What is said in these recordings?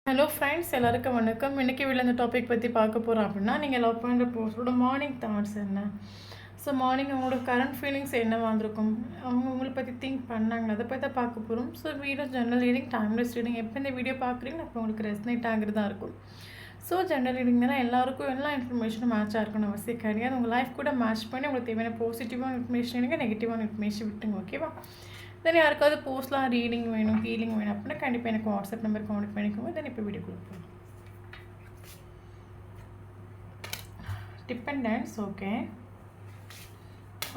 Hello friends, எல்லாருக்கும் வணக்கம். இன்றைக்கி வீட்டில் இந்த டாபிக் பற்றி பார்க்க போகிறோம் அப்படின்னா, நீங்கள் லவ் பண்ணுற பர்சனோட மார்னிங் தாட்ஸ் என்ன? ஸோ மார்னிங் அவங்களோட கரண்ட் ஃபீலிங்ஸ் என்னவாக இருந்திருக்கும், அவங்க உங்களை பற்றி திங்க் பண்ணாங்க, அதை பற்றி தான் பார்க்க போகிறோம். So video general reading, timeless reading, எப்போ இந்த வீடியோ பார்க்குறீங்க அப்போ உங்களுக்கு ரெஸ்னேட் ஆகிறது தான் இருக்கும். ஸோ ஜென்ரல் ரீடிங்னா எல்லாருக்கும் எல்லா இன்ஃபர்மேஷனும் மேட்சாக இருக்கணும் அவசியம் கிடையாது. உங்கள் லைஃப் கூட மேட்ச் பண்ணி உங்களுக்கு தேவையான பாசிட்டிவான இன்ஃபர்மேஷன் எடுங்க, நெகட்டிவான இன்ஃபர்மேஷன் விட்டுங்க. ஓகேவா? தென் யாருக்காவது போஸ்ட்லாம் ரீடிங் வேணும், ஹீலிங் வேணும் அப்படின்னா கண்டிப்பாக எனக்கு வாட்ஸ்அப் நம்பர் கான்டெக்ட் பண்ணிக்கோங்க. தென் இப்போ வீடியோ கொடுப்போம். Dependence, okay.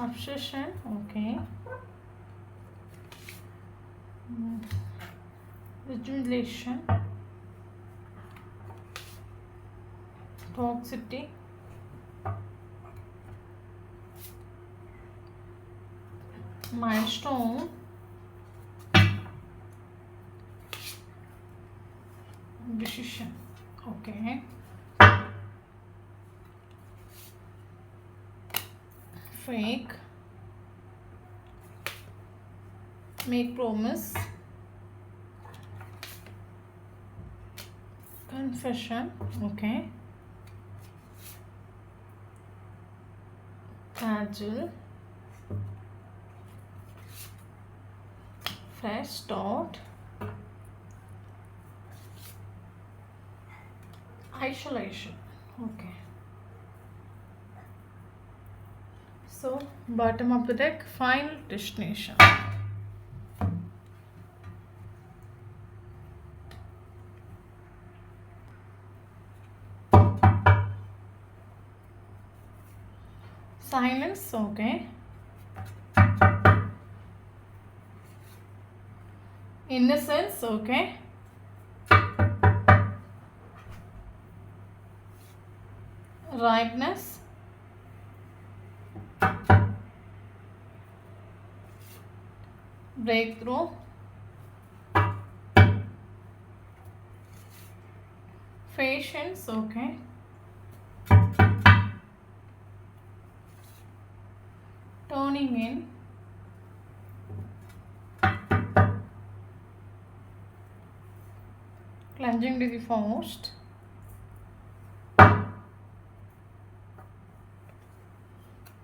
Obsession, okay. Rejuvenation, toxicity, milestone, decision, okay. Fake, make promise, confession, okay. Fragile, fresh start, isolation, okay. So bottom of the deck, final destination. Silence, okay. Innocence, okay. Ripeness, breakthrough, patience, okay. Turning in, plunging to the forest,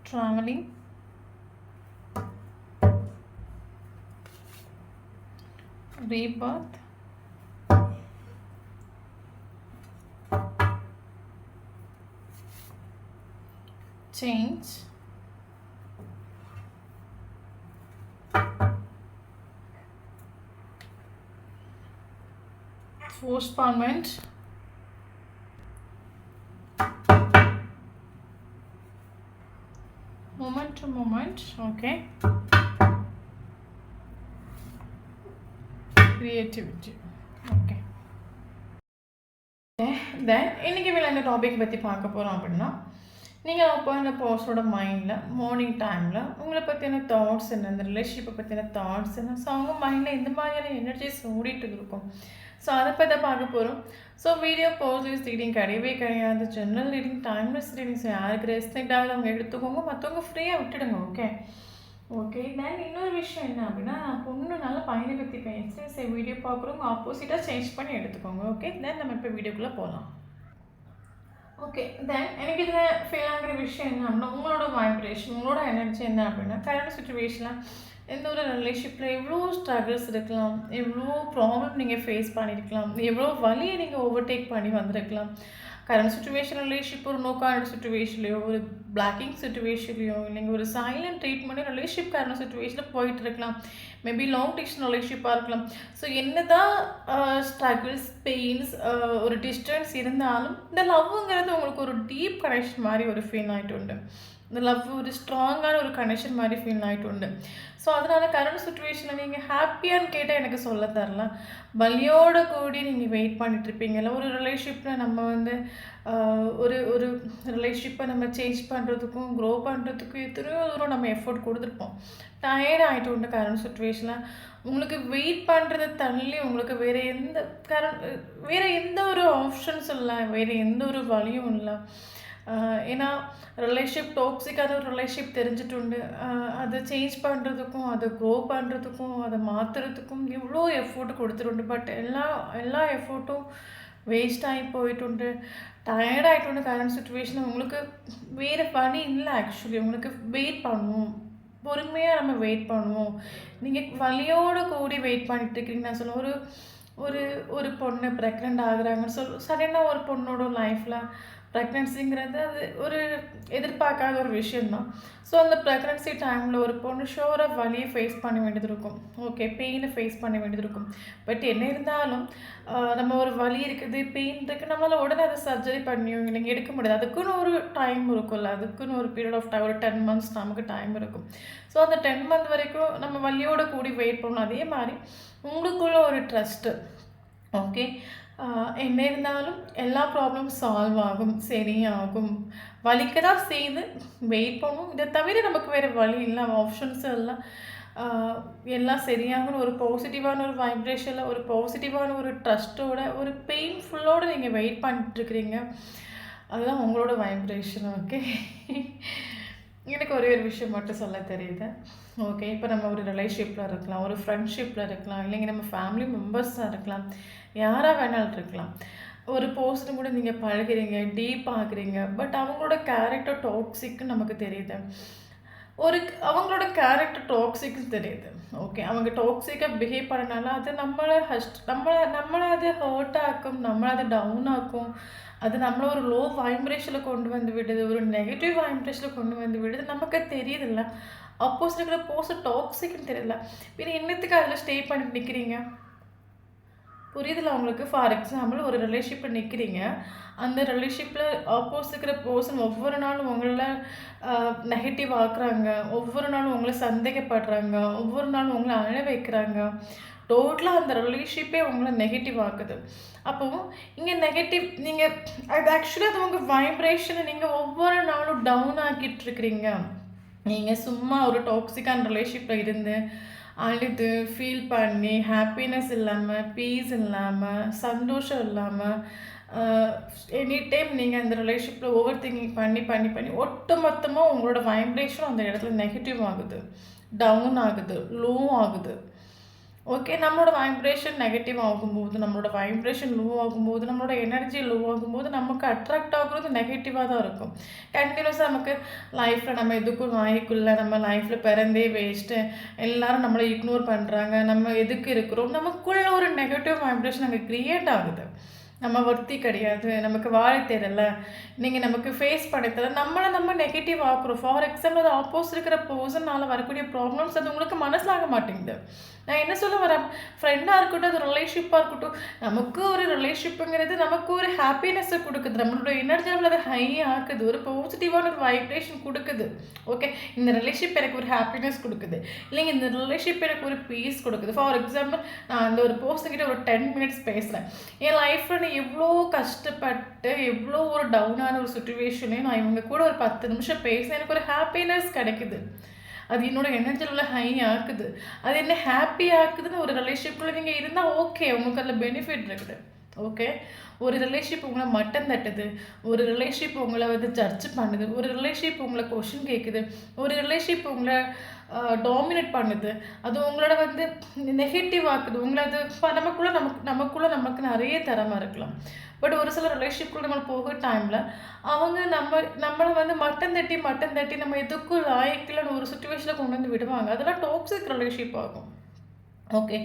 traveling, rebirth, change, postponement, moment to moment, okay. Creativity, okay. Then இன்றைக்கி வீட்டில் இந்த topic பற்றி பார்க்க போகிறோம் அப்படின்னா, நீங்கள் அப்போ அந்த பர்சனோட மைண்டில் மார்னிங் டைமில் உங்களை பற்றின தாட்ஸ் என்ன, இந்த ரிலேஷன்ஷிப்பை பற்றின தாட்ஸ் என்ன, ஸோ அவங்க மைண்டில் எந்த மாதிரியான எனர்ஜிஸ் ஓடிட்டு இருக்கும், ஸோ அதை பற்றி பார்க்க போகிறோம். ஸோ வீடியோ பர்சனல்ஸ் ரீடிங் கிடையவே கிடையாது, ஜென்ரல் ரீடிங், டைம்லெஸ் ரீடிங்ஸ். யாருக்கு ரெஸ்னெக்ட் ஆகுது அவங்க எடுத்துக்கோங்க, மற்றவங்க ஃப்ரீயாக விட்டுடுங்க. Okay okay. தென் இன்னொரு விஷயம் என்ன அப்படின்னா, நான் பொண்ணு நல்ல பையனை பற்றி பேசுகிறேன். சரி, வீடியோ பார்க்குறவங்க ஆப்போசிட்டாக சேஞ்ச் பண்ணி எடுத்துக்கோங்க. ஓகே. தென் நம்ம இப்போ வீடியோக்குள்ளே போகலாம். ஓகே. தென் எனக்கு இதில் ஃபீல் ஆகிற விஷயம் என்ன அப்படின்னா, உங்களோட வைப்ரேஷன், உங்களோட எனர்ஜி என்ன அப்படின்னா, கரண்ட் சுச்சுவேஷனில் எந்த ஒரு ரிலேஷன்ஷிப்பில் எவ்வளோ ஸ்ட்ரகிள்ஸ் இருக்கலாம், எவ்வளோ ப்ராப்ளம் நீங்கள் ஃபேஸ் பண்ணியிருக்கலாம், எவ்வளோ வழியை நீங்கள் ஓவர்டேக் பண்ணி வந்திருக்கலாம். கரண்ட் சுச்சுவேஷன் ரிலேஷன்ஷிப் ஒரு நோ கார்டு சுச்சுவேஷன்லையோ, ஒரு பிளாக்கிங் சுச்சுவேஷன்லையோ, இல்லைங்க ஒரு சைலண்ட் ட்ரீட்மெண்ட்டோ ரிலேஷன்ஷிப் கரண்ட் சுச்சுவேஷனில் போயிட்டு இருக்கலாம். மேபி லாங் டிஸ்டன்ஸ் ரிலேஷன்ஷிப்பாக இருக்கலாம். ஸோ என்ன தான் ஸ்ட்ரகிள்ஸ், பெயின்ஸ், ஒரு டிஸ்டன்ஸ் இருந்தாலும் இந்த லவ்ங்கிறது உங்களுக்கு ஒரு டீப் கனெக்ஷன் மாதிரி ஒரு ஃபீல் ஆகிட்டு உண்டு. இந்த லவ் ஒரு ஸ்ட்ராங்கான ஒரு கனெக்ஷன் மாதிரி ஃபீல் ஆகிட்டு உண்டு. ஸோ அதனால் கரண்ட் சுச்சுவேஷனில் நீங்கள் ஹாப்பியான்னு கேட்டால் எனக்கு சொல்ல தரலாம். வலியோடு கூடி நீங்கள் வெயிட் பண்ணிகிட்ருப்பீங்கல்ல, ஒரு ரிலேஷன்ஷிப்பில் நம்ம வந்து ஒரு ஒரு ரிலேஷன்ஷிப்பை நம்ம சேஞ்ச் பண்ணுறதுக்கும் க்ரோ பண்ணுறதுக்கும் எத்தனையோ தூரம் நம்ம எஃபோர்ட் கொடுத்துருப்போம். டயர்ட் ஆகிட்டு உண்டு கரண்ட் சுச்சுவேஷனில். உங்களுக்கு வெயிட் பண்ணுறதை தள்ளி உங்களுக்கு வேறு எந்த ஒரு ஆப்ஷன்ஸ் இல்லை, வேறு எந்த ஒரு வழியும் இல்லை. ஏன்னா ரிலேஷன்ஷிப் டாக்ஸிக்கான ஒரு ரிலேஷன்ஷிப் தெரிஞ்சிട്ടുണ്ട്. அதை சேஞ்ச் பண்ணுறதுக்கும் அதை க்ரோ பண்ணுறதுக்கும் அதை மாற்றுறதுக்கும் இவ்வளோ எஃபோர்ட் கொடுத்துട്ടുണ്ട്. பட் എല്ലാ എഫോർട്ടും വേസ്റ്റായി പോയിട്ടുണ്ട്. ടയേർഡായിട്ടുണ്ട്. കറണ്ട് സിറ്റുവേഷൻ உங்களுக்கு வேறு வழி இல்லை. ஆக்சுவலி உங்களுக்கு வெயிட் பண்ணுவோம், பொறுமையாக நம்ம வெயிட் பண்ணுவோம். நீங்கள் வலியோடு கூடி வெயிட் பண்ணிட்டு இருக்கிறீங்க. நான் சொல்ல ஒரு ஒரு ஒரு பொண்ணு ப்ரெக்னென்ட் ஆகுறாங்கன்னு சடனாக ஒரு பொண்ணோட லைஃப்பில் ப்ரெக்னென்சிங்கிறது அது ஒரு எதிர்பார்க்காத ஒரு விஷயந்தான். ஸோ அந்த ப்ரெக்னென்சி டைமில் ஒரு பொண்ணு ஷோராக வலியை ஃபேஸ் பண்ண வேண்டியது இருக்கும். ஓகே, பெயினை ஃபேஸ் பண்ண வேண்டியது இருக்கும். பட் என்ன இருந்தாலும் நம்ம ஒரு வலி இருக்குது, பெயின் இருக்குது, நம்மளால் உடனே அதை சர்ஜரி பண்ணியோ நீங்கள் எடுக்க முடியாது. அதுக்குன்னு ஒரு டைம் இருக்கும்ல, அதுக்குன்னு ஒரு பீரியட் ஆஃப் டைம், ஒரு 10 months நமக்கு டைம் இருக்கும். ஸோ அந்த 10 month வரைக்கும் நம்ம வலியோட கூடி வெயிட் பண்ணணும். அதே மாதிரி உங்களுக்குள்ள ஒரு ட்ரஸ்ட்டு. ஓகே, என்ன இருந்தாலும் எல்லா ப்ராப்ளமும் சால்வ் ஆகும், சரியாகும். வலிக்க தான் செய்து வெயிட் பண்ணுவோம். இதை தவிர நமக்கு வேறு வழி இல்லை, ஆப்ஷன்ஸ் எல்லாம் எல்லாம் சரியாகணும். ஒரு பாசிட்டிவான ஒரு வைப்ரேஷனில், ஒரு பாசிட்டிவான ஒரு ட்ரஸ்ட்டோட, ஒரு பெயின்ஃபுல்லோடு நீங்கள் வெயிட் பண்ணிட்டுருக்கிறீங்க. அதுதான் உங்களோட வைப்ரேஷன். ஓகே, எனக்கு ஒரே ஒரு விஷயம் மட்டும் சொல்ல தெரியுது. ஓகே, இப்போ நம்ம ஒரு ரிலேஷன்ஷிப்பில் இருக்கலாம், ஒரு ஃப்ரெண்ட்ஷிப்பில் இருக்கலாம், இல்லைங்க நம்ம ஃபேமிலி மெம்பர்ஸாக இருக்கலாம், யாராக வேணாலும் இருக்கலாம். ஒரு பர்சன் கூட நீங்கள் பழகிறீங்க, டீப் ஆகுறீங்க, பட் அவங்களோட கேரக்டர் டாக்ஸிக்னு நமக்கு தெரியுது. அவங்களோட கேரக்டர் டாக்ஸிக்னு தெரியுது. ஓகே, அவங்க டாக்ஸிக்காக பிஹேவ் பண்ணனால அது நம்மளை அது ஹர்ட் ஆக்கும், நம்மளை அது டவுன் ஆக்கும். அது நம்மளை ஒரு லோ வைப்ரேஷனில் கொண்டு வந்து விடுது, ஒரு நெகட்டிவ் வைப்ரேஷனில் கொண்டு வந்து விடுது. நமக்கு தெரியுதில்ல, அப்போஸ் இருக்கிற போஸ்ட் டாக்ஸிக்னு தெரியல. பின்ன என்னத்துக்கு அதில் ஸ்டே பண்ணிட்டு நிற்கிறீங்க? புரியுதில்ல அவங்களுக்கு? ஃபார் எக்ஸாம்பிள் ஒரு ரிலேஷன்ஷிப்பில் நிற்கிறீங்க, அந்த ரிலேஷன்ஷிப்பில் ஆப்போசிட் இருக்கிற பர்சன் ஒவ்வொரு நாளும் உங்களை நெகட்டிவ் ஆக்குறாங்க, ஒவ்வொரு நாளும் உங்களை சந்தேகப்படுறாங்க, ஒவ்வொரு நாளும் உங்களை அழ வைக்கிறாங்க. டோட்டலாக அந்த ரிலேஷன்ஷிப்பே உங்களை நெகட்டிவ் ஆக்குது. அப்போது இங்கே நெகட்டிவ் நீங்கள் அது ஆக்சுவலி அது உங்கள் வைப்ரேஷனை நீங்கள் ஒவ்வொரு நாளும் டவுன் ஆக்கிட்டுருக்கிறீங்க. நீங்கள் சும்மா ஒரு டாக்ஸிக்கான ரிலேஷன்ஷிப்பில் இருந்து அழுது ஃபீல் பண்ணி ஹாப்பினஸ் இல்லாமல், பீஸ் இல்லாமல், சந்தோஷம் இல்லாமல், எனி டைம் நீங்கள் அந்த ரிலேஷன்ஷிப்பில் ஓவர் திங்கிங் பண்ணி பண்ணி பண்ணி ஒட்டு மொத்தமாக உங்களோட வைப்ரேஷன் அந்த இடத்துல நெகட்டிவ் ஆகுது, டவுன் ஆகுது, லோ ஆகுது. ஓகே, நம்மளோட வைப்ரேஷன் நெகட்டிவ் ஆகும்போது, நம்மளோட வைப்ரேஷன் லோ ஆகும்போது, நம்மளோட எனர்ஜி லோ ஆகும்போது நமக்கு அட்ராக்ட் ஆகுறது நெகட்டிவாக தான் இருக்கும். கண்டினியூஸாக நமக்கு லைஃப்பில் நம்ம எதுக்கும் வாய்க்குள்ள நம்ம லைஃப்பில் பிறந்தே வேஸ்ட்டு, எல்லோரும் நம்மளை இக்னோர் பண்ணுறாங்க, நம்ம எதுக்கு இருக்கிறோம், நமக்குள்ள ஒரு நெகட்டிவ் வைப்ரேஷன் அங்கே க்ரியேட் ஆகுது. நம்ம வர்த்தி கிடையாது, நமக்கு வாழ தெரியல, நீங்கள் நமக்கு ஃபேஸ் பண்ண தெரியல, நம்ம நெகட்டிவ் ஆக்குறோம். ஃபார் எக்ஸாம்பிள் அது ஆப்போசிட் இருக்கிற பர்சனால் வரக்கூடிய ப்ராப்ளம்ஸ் அது உங்களுக்கு மனசிலாக மாட்டேங்குது. நான் என்ன சொல்ல வரேன், ஃப்ரெண்டாக இருக்கட்டும், அது ரிலேஷன்ஷிப்பாக இருக்கட்டும், நமக்கு ஒரு ரிலேஷன்ஷிப்புங்கிறது நமக்கு ஒரு ஹாப்பினஸ்ஸை கொடுக்குது, நம்மளோட எனர்ஜி லெவல் அதை ஹை ஆக்குது, ஒரு பாசிட்டிவான ஒரு வைப்ரேஷன் கொடுக்குது. ஓகே, இந்த ரிலேஷன்ஷிப் எனக்கு ஒரு ஹாப்பினஸ் கொடுக்குது, இல்லைங்க இந்த ரிலேஷன்ஷிப் எனக்கு ஒரு பீஸ் கொடுக்குது. ஃபார் எக்ஸாம்பிள் நான் அந்த ஒரு பர்சன்கிட்ட ஒரு 10 minutes பேசுகிறேன். என் லைஃப்பில் நான் எவ்வளோ கஷ்டப்பட்டு எவ்வளோ ஒரு டவுனான ஒரு சுச்சுவேஷனையும் நான் இவங்க கூட ஒரு 10 நிமிஷம் பேசினேன், எனக்கு ஒரு ஹாப்பினஸ் கிடைக்குது. அது என்னோட எனர்ஜி லெவலில் ஹை ஆக்குது, அது என்ன ஹாப்பி ஆக்குதுன்னு. ஒரு ரிலேஷன்ஷிப்பில் நீங்கள் இருந்தால் ஓகே, உங்களுக்கு அதில் பெனிஃபிட் இருக்குது. ஓகே, ஒரு ரிலேஷன்ஷிப் உங்களை மட்டம் தட்டுது, ஒரு ரிலேஷன்ஷிப் உங்களை வந்து ஜட்ஜ் பண்ணுது, ஒரு ரிலேஷன்ஷிப் உங்களை கொஷின் கேட்குது, ஒரு ரிலேஷன்ஷிப் உங்களை டாமினேட் பண்ணுது, அது உங்களோட வந்து நெகட்டிவ் ஆக்குது, உங்களை அது நமக்கு நிறைய திறமை இருக்கலாம். பட் ஒரு சில ரிலேஷன்ஷிப்குள்ள நம்ம போகிற டைமில் அவங்க நம்மளை வந்து மட்டம் தட்டி நம்ம எதுக்கும் லாயக்கில்னு ஒரு சுச்சுவேஷனில் கொண்டு வந்து விடுவாங்க. அதெல்லாம் டாக்ஸிக் ரிலேஷன்ஷிப் ஆகும். ஓகே,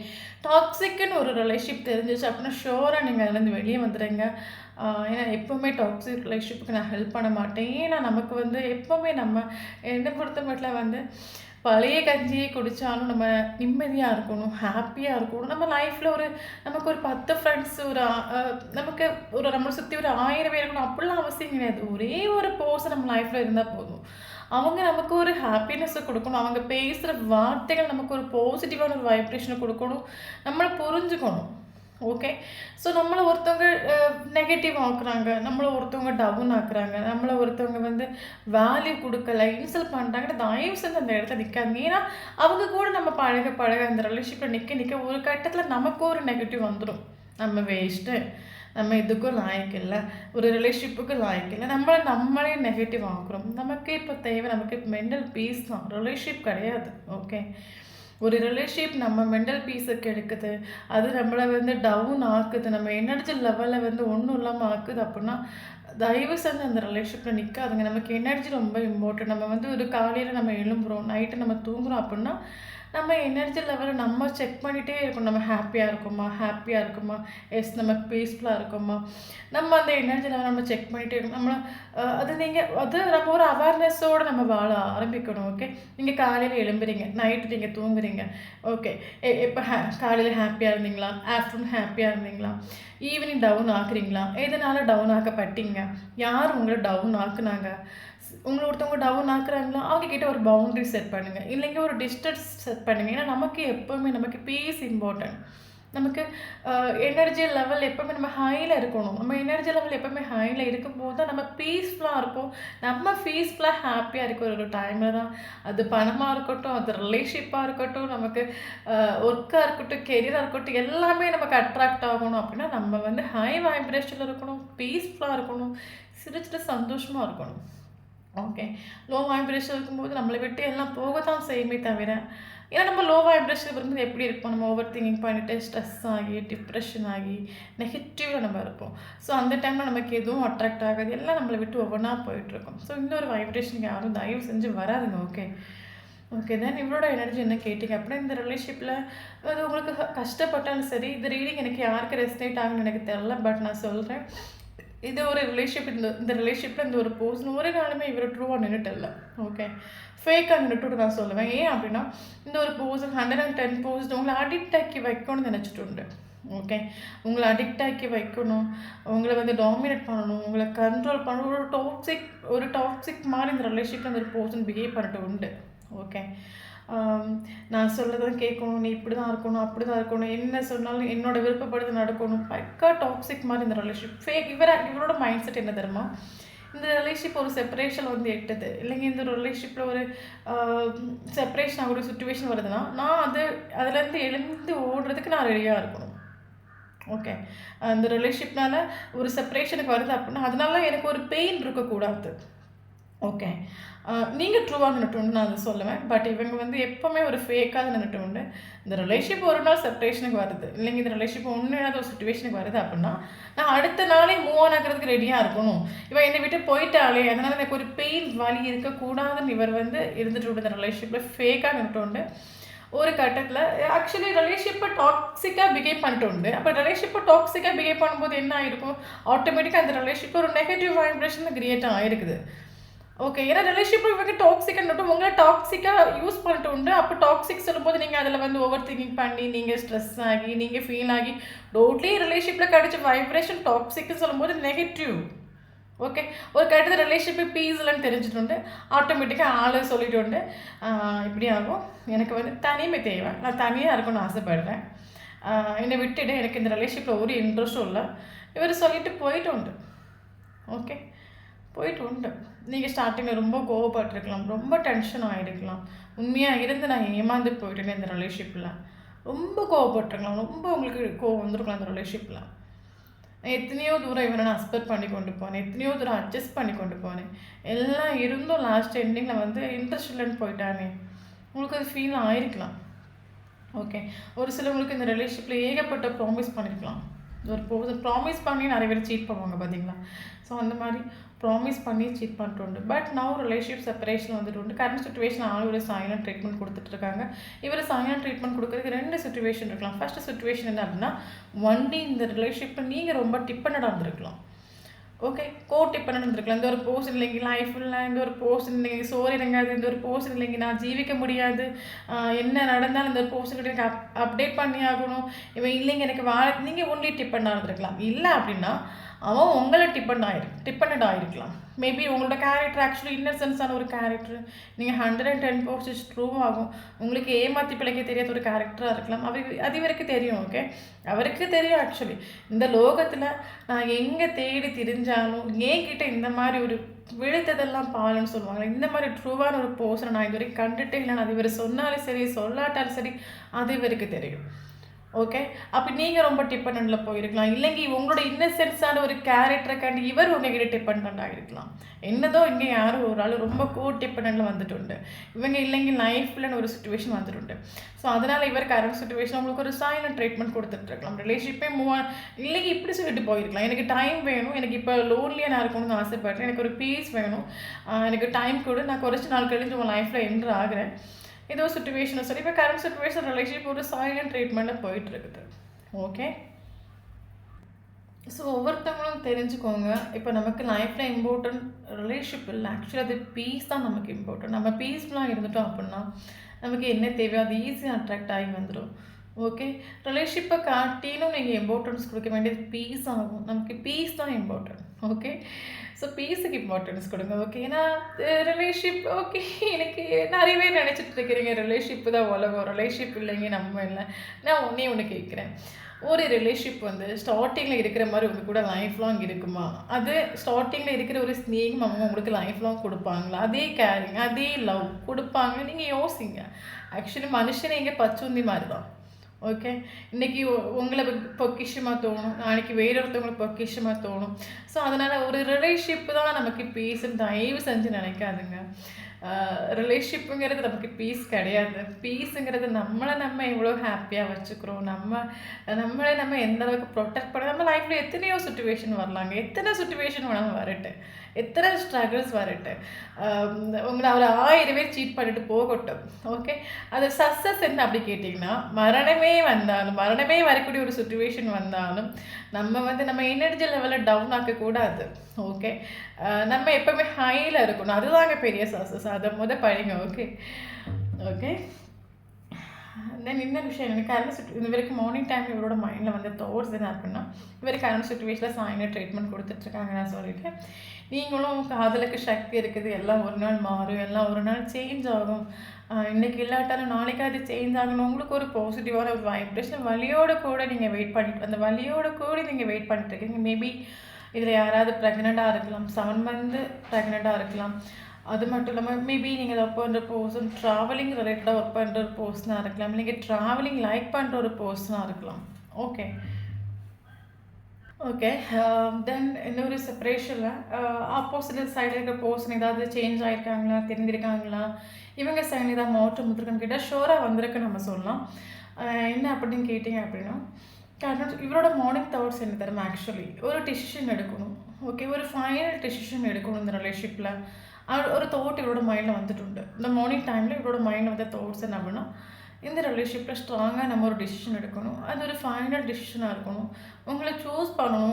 டாக்ஸிக்குன்னு ஒரு ரிலேஷன்ஷிப் தெரிஞ்சிச்சு அப்படின்னா ஷோராக நீங்கள் அதுலேருந்து வெளியே வந்துடுங்க. ஏன்னா எப்போவுமே டாக்ஸிக் ரிலேஷன்ஷிப்புக்கு நான் ஹெல்ப் பண்ண மாட்டேன். ஏன்னா நமக்கு வந்து எப்போவுமே நம்ம என்னை பொறுத்த மட்டும் வந்து பழைய கஞ்சியை குடித்தாலும் நம்ம நிம்மதியாக இருக்கணும், ஹாப்பியாக இருக்கணும். நம்ம லைஃப்பில் நமக்கு ஒரு 10 ஃப்ரெண்ட்ஸ், நமக்கு நம்மளை சுற்றி ஒரு 1000 பேர் இருக்கணும் அப்படிலாம் அவசியம் கிடையாது. ஒரே ஒரு பர்சன் நம்ம லைஃப்பில் இருந்தால் போதும். அவங்க நமக்கு ஒரு ஹாப்பினஸ்ஸை கொடுக்கணும், அவங்க பேசுகிற வார்த்தைகள் நமக்கு ஒரு பாசிட்டிவான ஒரு வைப்ரேஷனை கொடுக்கணும், நம்மளை புரிஞ்சுக்கணும். ஓகே, ஸோ நம்மளை ஒருத்தவங்க நெகட்டிவ் ஆக்குறாங்க, நம்மளை ஒருத்தவங்க டவுன் ஆக்குறாங்க, நம்மளை ஒருத்தவங்க வந்து வேல்யூ கொடுக்கல, இன்சல்ட் பண்ணுறாங்கன்னு தயவு செஞ்சு அந்த இடத்துல நிற்காதுங்க. ஏன்னா அவங்க கூட நம்ம பழக அந்த ரிலேஷன்ஷிப்பில் நிற்க ஒரு கட்டத்தில் நமக்கு ஒரு நெகட்டிவ் வந்துடும். நம்ம வேஸ்ட்டு, நம்ம இதுக்கும் லாயக்கில்லை, ஒரு ரிலேஷன்ஷிப்புக்கு லாயக்கில்லை, நம்மளே நெகட்டிவ் ஆக்குறோம். நமக்கு இப்போ தேவை நமக்கு மென்டல் பீஸ் தான், ரிலேஷன்ஷிப் கிடையாது. ஓகே, ஒரு ரிலேஷன்ஷிப் நம்ம மென்டல் பீஸை கெடுக்குது, அது நம்மளை வந்து டவுன் ஆக்குது, நம்ம எனர்ஜி லெவலில் வந்து ஒன்றும் இல்லாமல் ஆக்குது அப்படின்னா தயவு செஞ்சு அந்த ரிலேஷன்ஷிப்பில் நிற்காதுங்க. நமக்கு எனர்ஜி ரொம்ப இம்பார்ட்டன்ட். நம்ம வந்து ஒரு காலையில் நம்ம எழும்புறோம், நைட்டு நம்ம தூங்குறோம் அப்படின்னா நம்ம எனர்ஜி லெவலை நம்ம செக் பண்ணிகிட்டே இருக்கணும். நம்ம ஹாப்பியாக இருக்குமா, எஸ் நமக்கு பீஸ்ஃபுல்லாக இருக்குமா, நம்ம அந்த எனர்ஜி லெவலை நம்ம செக் பண்ணிகிட்டே இருக்கணும். அது நம்ம ஒரு அவேர்னஸோடு நம்ம வாழ ஆரம்பிக்கணும். ஓகே, நீங்கள் காலையில் எழும்புறீங்க, நைட்டு நீங்கள் தூங்குறீங்க. ஓகே, இப்போ காலையில் ஹாப்பியாக இருந்தீங்களா, ஆஃப்டர்நூன் ஹாப்பியாக இருந்தீங்களா, ஈவினிங் டவுன் ஆக்குறீங்களா, எதனால் டவுன் ஆக்கப்பட்டீங்க, யார் உங்களை டவுன் ஆக்குனாங்க, உங்களை ஒருத்தவங்க டவுன் ஆக்குறாங்களா, அவங்கக்கிட்ட ஒரு பவுண்ட்ரி செட் பண்ணுங்கள், இல்லைங்க ஒரு டிஸ்டன்ஸ் செட் பண்ணுங்கள். ஏன்னா நமக்கு எப்போவுமே நமக்கு பீஸ் இம்பார்ட்டன்ட். நமக்கு எனர்ஜி லெவல் எப்போவுமே நம்ம ஹையில் இருக்கணும். நம்ம எனர்ஜி லெவல் எப்போவுமே ஹையில் இருக்கும்போது தான் நம்ம பீஸ்ஃபுல்லாக இருப்போம். நம்ம பீஸ்ஃபுல்லாக ஹாப்பியாக இருக்கிற ஒரு டைமில் தான், அது பணமாக இருக்கட்டும், அது ரிலேஷன்ஷிப்பாக இருக்கட்டும், நமக்கு ஒர்க்காக இருக்கட்டும், கெரியராக இருக்கட்டும், எல்லாமே நமக்கு அட்ராக்ட் ஆகணும் அப்படின்னா நம்ம வந்து ஹை வைப்ரேஷனில் இருக்கணும், பீஸ்ஃபுல்லாக இருக்கணும், சிரிச்சிட்டு சந்தோஷமாக இருக்கணும். ஓகே, லோ வைப்ரேஷன் இருக்கும்போது நம்மளை விட்டு எல்லாம் போக தான் செய்யுமே தவிர, ஏன்னா நம்ம லோ வைப்ரேஷன் இருக்கும்போது எப்படி இருப்போம், நம்ம ஓவர் திங்கிங் பண்ணிவிட்டு ஸ்ட்ரெஸ் ஆகி டிப்ரெஷன் ஆகி நெகட்டிவாக நம்ம இருப்போம். ஸோ அந்த டைமில் நமக்கு எதுவும் அட்ராக்ட் ஆகாது, எல்லாம் நம்மளை விட்டு ஒவ்வொன்றா போயிட்டுருக்கோம். ஸோ இந்த ஒரு வைப்ரேஷனுக்கு யாரும் தயவு செஞ்சு வராதுங்க. ஓகே ஓகே தென் இவரோட எனர்ஜி என்ன கேட்டிங்க அப்படின்னா, இந்த ரிலேஷன்ஷிப்பில் அது உங்களுக்கு கஷ்டப்பட்டாலும் சரி, இது ரீடிங் எனக்கு யாருக்கு ரெஸ்னேட் ஆகுன்னு எனக்கு தெரில, பட் நான் சொல்கிறேன், இது ஒரு ரிலேஷன்ஷிப். இந்த ரிலேஷன்ஷிப்பில் இந்த ஒரு பர்சன் ஒரு நாளுமே இவர் ட்ரூவாக நின்றுட்டு இல்லை. ஓகே, ஃபேக்காக நின்றுட்டு நான் சொல்லுவேன். ஏன் அப்படின்னா, இந்த ஒரு பர்சன் 110% உங்களை அடிக்ட் ஆக்கி வைக்கணும்னு நினச்சிட்டு உண்டு. ஓகே, உங்களை அடிக்ட் ஆக்கி வைக்கணும், உங்களை வந்து டாமினேட் பண்ணணும், உங்களை கண்ட்ரோல் பண்ணணும், ஒரு டாக்ஸிக் மாதிரி இந்த ரிலேஷன்ஷிப்பில் அந்த ஒரு பர்சன் பிஹேவ் பண்ணிட்டு உண்டு. ஓகே, நான் சொல்லதான் கேட்கணும், நீ இப்படி தான் இருக்கணும், அப்படி தான் இருக்கணும், என்ன சொன்னாலும் என்னோட விருப்பப்படுறது நடக்கணும், பக்கா டாக்ஸிக் மாதிரி இந்த ரிலேஷன்ஷிப். இவரோட மைண்ட் செட் என்ன தெரியுமா, இந்த ரிலேஷன்ஷிப் ஒரு செப்பரேஷன் வந்து எட்டுது இல்லைங்க, இந்த ரிலேஷன்ஷிப்பில் ஒரு செப்பரேஷன் ஆகக்கூடிய சுச்சுவேஷன் வருதுன்னா, நான் அதுலேருந்து எழுந்து ஓடுறதுக்கு நான் ரெடியாக இருக்கணும். ஓகே, அந்த ரிலேஷன்ஷிப்னால ஒரு செப்பரேஷனுக்கு வருது அப்படின்னா அதனால எனக்கு ஒரு பெயின் இருக்கக்கூடாது. ஓகே, நீங்கள் ட்ரூவாக நின்றுட்டு நான் அதை சொல்லுவேன். பட் இவங்க வந்து எப்போவுமே ஒரு ஃபேக்காக நின்றுட்டு உண்டு. இந்த ரிலேஷன்ஷிப் ஒரு நாள் செப்பரேஷனுக்கு வருது இல்லைங்க, இந்த ரிலேஷன்ஷிப் ஒன்றும் ஒரு சுச்சுவேஷனுக்கு வருது அப்படின்னா நான் அடுத்த நாளே மூவ் ஆன் ஆகிறதுக்கு ரெடியாக இருக்கணும். இவன் என்னை விட்டு போயிட்டாலே, அதனால் எனக்கு ஒரு பெயின் வலி இருக்கக்கூடாதுன்னு இவர் வந்து இருந்துட்டு உண்டு. இந்த ரிலேஷன்ஷிப்பில் ஃபேக்காக நின்றுட்டு உண்டு. ஒரு கட்டத்தில் ஆக்சுவலி ரிலேஷன்ஷிப்பை டாக்ஸிக்காக பிஹேவ் பண்ணிட்டு உண்டு. அப்போ ரிலேஷன்ஷிப்பை டாக்ஸிக்காக பிஹேவ் பண்ணும்போது என்ன ஆகிருக்கும், ஆட்டோமேட்டிக்காக அந்த ரிலேஷன்ஷிப் ஒரு நெகட்டிவ் வைப்ரேஷன் கிரியேட் ஆகிருக்குது. ஓகே, ஏன்னா ரிலேஷன்ஷிப் இவங்க டாக்ஸிக்காக உங்களை டாக்ஸிக்காக யூஸ் பண்ணிட்டு உண்டு. அப்போ டாக்ஸிக் சொல்லும்போது நீங்கள் அதில் வந்து ஓவர் திங்கிங் பண்ணி நீங்கள் ஸ்ட்ரெஸ் ஆகி நீங்கள் ஃபீல் ஆகி டோட்லி ரிலேஷன்ஷிப்பில் கிடைச்ச வைப்ரேஷன் டாக்ஸிக்னு சொல்லும்போது நெகட்டிவ். ஓகே, ஒரு கட்டத்தில் ரிலேஷன்ஷிப் பீஸ் இல்லைன்னு தெரிஞ்சுட்டு ஆட்டோமேட்டிக்காக ஆளை சொல்லிட்டு உண்டு. இப்படி ஆகும், எனக்கு வந்து தனிமை தேவை, நான் தனியாக இருக்கணும்னு ஆசைப்படுறேன், என்னை விட்டுட்டு எனக்கு இந்த ரிலேஷன்ஷிப்பில் ஒரு இன்ட்ரெஸ்ட்டும் இல்லை, இவர் சொல்லிட்டு போயிட்டு உண்டு. ஓகே, போயிட்டு உண்டு. நீங்கள் ஸ்டார்டிங்கில் ரொம்ப கோவப்பட்டிருக்கலாம், ரொம்ப டென்ஷன் ஆகிருக்கலாம், உண்மையாக இருந்து நான் ஏமாந்து போயிட்டேன்னு இந்த ரிலேஷன்ஷிப்பில் ரொம்ப கோவப்பட்டிருக்கலாம், ரொம்ப உங்களுக்கு கோவம் வந்திருக்கலாம் இந்த ரிலேஷன்ஷிப்பில். நான் எத்தனையோ தூரம் இவனை நான் அக்செப்ட் பண்ணி கொண்டு போனேன், எத்தனையோ தூரம் அட்ஜஸ்ட் பண்ணி கொண்டு போனேன், எல்லாம் இருந்தும் லாஸ்ட் எண்டிங்கில் வந்து இன்ட்ரெஸ்ட் இல்லைன்னு போயிட்டானே, உங்களுக்கு அது ஃபீல் ஆகிருக்கலாம். ஓகே, ஒரு சிலவங்களுக்கு இந்த ரிலேஷன்ஷிப்பில் ஏகப்பட்ட ப்ராமிஸ் பண்ணியிருக்கலாம். ஒரு ப்ராமிஸ் பண்ணி நிறைய பேர் சீட் பண்ணுவாங்க பார்த்தீங்களா. ஸோ அந்த மாதிரி ப்ராமிஸ் பண்ணி சீட் பண்ணிட்டு உண்டு. பட் நான் ரிலேஷன்ஷிப் செப்பரேஷன் வந்துட்டு உண்டு. கரண்ட் சுச்சுவேஷன் ஒரு சைலண்ட் ட்ரீட்மெண்ட் கொடுத்துட்ருக்காங்க. இவர் சைலண்ட் ட்ரீட்மெண்ட் கொடுக்குறதுக்கு 2 சுச்சுவேஷன் இருக்கலாம். ஃபஸ்ட்டு சுச்சுவேஷன் என்ன அப்படின்னா, ஒன்லி இந்த ரிலேஷன்ஷிப்பை நீங்கள் ரொம்ப டிப்பெண்டடாக இருந்திருக்கலாம். ஓகே, டிப்பெண்ட் இருந்திருக்கலாம். இந்த ஒரு போர்ஷன் இல்லைங்க லைஃப் இல்லை, இந்த ஒரு போர்ஷன் இல்லைங்க சோறு இறங்காது, இந்த ஒரு போர்ஷன் இல்லைங்க நான் ஜீவிக்க முடியாது, என்ன நடந்தாலும் இந்த ஒரு போர்ஷன் எனக்கு அப்டேட் பண்ணி ஆகணும், இவன் இல்லைங்க எனக்கு நீங்கள் ஒன்லி டிப்பெண்டாக இருந்திருக்கலாம். இல்லை அப்படின்னா அவன் உங்களை டிபெண்ட் ஆகிருக்கலாம். மேபி உங்களோட கேரக்டர் ஆக்சுவலி இன்னசென்ஸான ஒரு கேரக்டர், நீங்கள் 110% ட்ரூ ஆகும், உங்களுக்கு ஏமாற்றி பிழைக்க தெரியாத ஒரு கேரக்டராக இருக்கலாம். அது இவருக்கு தெரியும். ஓகே, அவருக்கு தெரியும் ஆக்சுவலி இந்த லோகத்தில் நான் எங்கே தேடி திரிஞ்சாலும் என்கிட்ட இந்த மாதிரி ஒரு விழுத்ததெல்லாம் பாலுன்னு சொல்லுவாங்க, இந்த மாதிரி ட்ரூவான ஒரு பர்சனை நான் இது வரைக்கும் கண்டுட்டே இல்லைன்னு அது இவர் சொன்னாலும் சரி சொல்லாட்டாலும் சரி அது இவருக்கு தெரியும். ஓகே. அப்ப நீங்க ரொம்ப டிபெண்டன்ட்ல போயிருக்கலாம். இல்லைங்க உங்களோட இன்னசென்ஸான ஒரு கேரக்டருக்காண்டி இவர் உங்ககிட்ட டிபெண்டன்ட் ஆகிருக்கலாம். என்னதோ இங்க யாரோ ஒரு ஆள் ரொம்ப டிபெண்டன்ட்ல வந்துட்டுண்டு. இவங்க இல்லைங்க லைஃப்லன்னு ஒரு சிச்சுவேஷன் வந்துட்டுண்டு. ஸோ அதனால இவர் கரண்ட் சிச்சுவேஷன் உங்களுக்கு ஒரு சைலண்ட் ட்ரீட்மெண்ட் கொடுத்துட்ருக்கலாம். ரிலேஷன்ஷிப்பே இல்லைங்க இப்படி சொல்லிட்டு போயிருக்கலாம். எனக்கு டைம் வேணும். எனக்கு இப்போ லோன்லியாக நான் இருக்கணும்னு ஆசைப்படுறேன். எனக்கு ஒரு பீஸ் வேணும். எனக்கு டைம் கொடு. நான் குறைச்சி நாள் கழிஞ்சு உங்கள் லைஃப்பில் என்ட்ரு ஆகுறேன். ஏதோ சிச்சுவேஷனை சொல்லி இப்போ கரண்ட் சிச்சுவேஷன் ரிலேஷன்ஷிப் ஒரு சைலண்ட் ட்ரீட்மெண்ட்டில் போயிட்டுருக்குது. ஓகே. ஸோ ஒவ்வொருத்தவங்களும் தெரிஞ்சுக்கோங்க. இப்போ நமக்கு லைஃப்பில் இம்பார்ட்டன்ட் ரிலேஷன்ஷிப் இல்லை. ஆக்சுவலி அது பீஸ் தான் நமக்கு இம்பார்ட்டன்ட். நம்ம பீஸ்ஃபுல்லாக இருந்துட்டோம் அப்படின்னா நமக்கு என்ன தேவையோ அது ஈஸியாக அட்ராக்ட் ஆகி வந்துடும். ஓகே. ரிலேஷன்ஷிப்பை காட்டிலும் நீங்கள் இம்பார்ட்டன்ஸ் கொடுக்க வேண்டியது பீஸ் ஆகும். நமக்கு பீஸ் தான் இம்பார்ட்டன்ட். ஓகே. ஸோ பீஸுக்கு இம்பார்ட்டன்ஸ் கொடுங்க. ஓகே. ஏன்னா ரிலேஷன்ஷிப் ஓகே எனக்கு நிறைய பேர் நினச்சிட்டு இருக்கிறீங்க ரிலேஷன்ஷிப்பு தான் உலகம், ரிலேஷன்ஷிப் இல்லைங்க நம்ம இல்லை. நான் ஒன்று கேட்குறேன். ஒரு ரிலேஷன்ஷிப் வந்து ஸ்டார்டிங்கில் இருக்கிற மாதிரி உங்கள் கூட லைஃப் லாங் இருக்குமா? அது ஸ்டார்டிங்கில் இருக்கிற ஒரு ஸ்நேகம் அவங்க உங்களுக்கு லைஃப் லாங் கொடுப்பாங்களா? அதே கேரிங் அதே லவ் கொடுப்பாங்க? நீங்கள் யோசிங்க. ஆக்சுவலி மனுஷனே இங்கே பச்சுந்தி மாதிரி தான். ஓகே. இன்றைக்கி உங்களை பொக்கிஷமாக தோணும், நாளைக்கு வேறொருத்தவங்களுக்கு பொக்கிஷமாக தோணும். ஸோ அதனால் ஒரு ரிலேஷன்ஷிப்பு தான் நமக்கு பீஸ்ன்னு தயவு செஞ்சு நினைக்காதுங்க. ரிலேஷன்ஷிப்புங்கிறது நமக்கு பீஸ் கிடையாது. பீஸுங்கிறது நம்ம எவ்வளோ ஹாப்பியாக வச்சுக்கிறோம், நம்மளை நம்ம எந்த அளவுக்கு ப்ரொடெக்ட் பண்ண நம்ம லைஃப்பில் எத்தனையோ சுச்சுவேஷன் வரலாங்க. எத்தனை சுச்சுவேஷன் வேணாலும் வரட்டு, எத்தனை ஸ்ட்ரகிள்ஸ் வரட்டு, உங்களை அவர் 1000 பேர் சீட் பண்ணிட்டு போகட்டும். ஓகே. அது சக்ஸஸ் என்ன அப்படி கேட்டிங்கன்னா மரணமே வரக்கூடிய ஒரு சுச்சுவேஷன் வந்தாலும் நம்ம எனர்ஜி லெவலில் டவுன் ஆக்கக்கூடாது. ஓகே. நம்ம எப்போவுமே ஹையில் இருக்கணும். அதுதாங்க பெரிய சக்ஸஸ். அதை படிங்க. ஓகே. ஓகே. தென் இன்னொரு விஷயம் எனக்கு கரண்ட் இவருக்கு மார்னிங் டைம் இவரோட மைண்டில் வந்து தாட்ஸ் என்ன இருக்குன்னா இவர் கரண்ட் சுச்சுவேஷனில் சாயங்காலம் ட்ரீட்மெண்ட் கொடுத்துட்ருக்காங்க. நான் சொல்லிவிட்டேன். நீங்களும் காதலுக்கு சக்தி இருக்குது. எல்லாம் ஒரு நாள் மாறும், எல்லாம் ஒரு நாள் சேஞ்ச் ஆகும். இன்றைக்கி இல்லாட்டாலும் நாளைக்கு அது சேஞ்ச் ஆகணும். உங்களுக்கு ஒரு பாசிட்டிவான ஒரு வைப்ரேஷன் வலியோடு கூட நீங்கள் வெயிட் பண்ணிட்டு அந்த வலியோடு கூட நீங்கள் வெயிட் பண்ணிட்டு இருக்கீங்க. மேபி இதில் யாராவது ப்ரெக்னெண்ட்டாக இருக்கலாம், 7 மந்த் ப்ரெக்னெண்ட்டாக இருக்கலாம். அது மட்டும் இல்லாமல் மேபி நீங்கள் ஒர்க் பண்ணுற பர்சன் ட்ராவலிங் ரிலேட்டடாக ஒர்க் பண்ணுற ஒரு பர்சனாக இருக்கலாம். நீங்கள் ட்ராவலிங் லைக் பண்ணுற ஒரு பர்சனாக இருக்கலாம். ஓகே. ஓகே. தென் இன்னொரு செப்பரேஷனில் ஆப்போசிட் சைடில் இருக்கிற பர்சன் ஏதாவது சேஞ்ச் ஆகிருக்காங்களா, தெரிஞ்சிருக்காங்களா, இவங்க சைடில் ஏதாவது மாற்றம் வந்துருக்குன்னு கேட்டால் ஷோராக வந்திருக்கு நம்ம சொல்லலாம். என்ன அப்படின்னு கேட்டிங்க அப்படின்னா இவரோட மார்னிங் தாட்ஸ் என்ன தரும்? ஆக்சுவலி ஒரு டிசிஷன் எடுக்கணும். ஓகே. ஒரு ஃபைனல் டிசிஷன் எடுக்கணும் இந்த ரிலேஷன்ஷிப்பில். ஒரு தாட் இவரோட மைண்டில் வந்துட்டு இந்த மார்னிங் டைமில் இவரோட மைண்டில் வந்த தாட்ஸ் என்ன அப்படின்னா இந்த ரிலேஷன்ஷிப்பில் ஸ்ட்ராங்காக நம்ம ஒரு டிசிஷன் எடுக்கணும். அது ஒரு ஃபைனல் டிசிஷனாக இருக்கணும். உங்களை சூஸ் பண்ணணும்.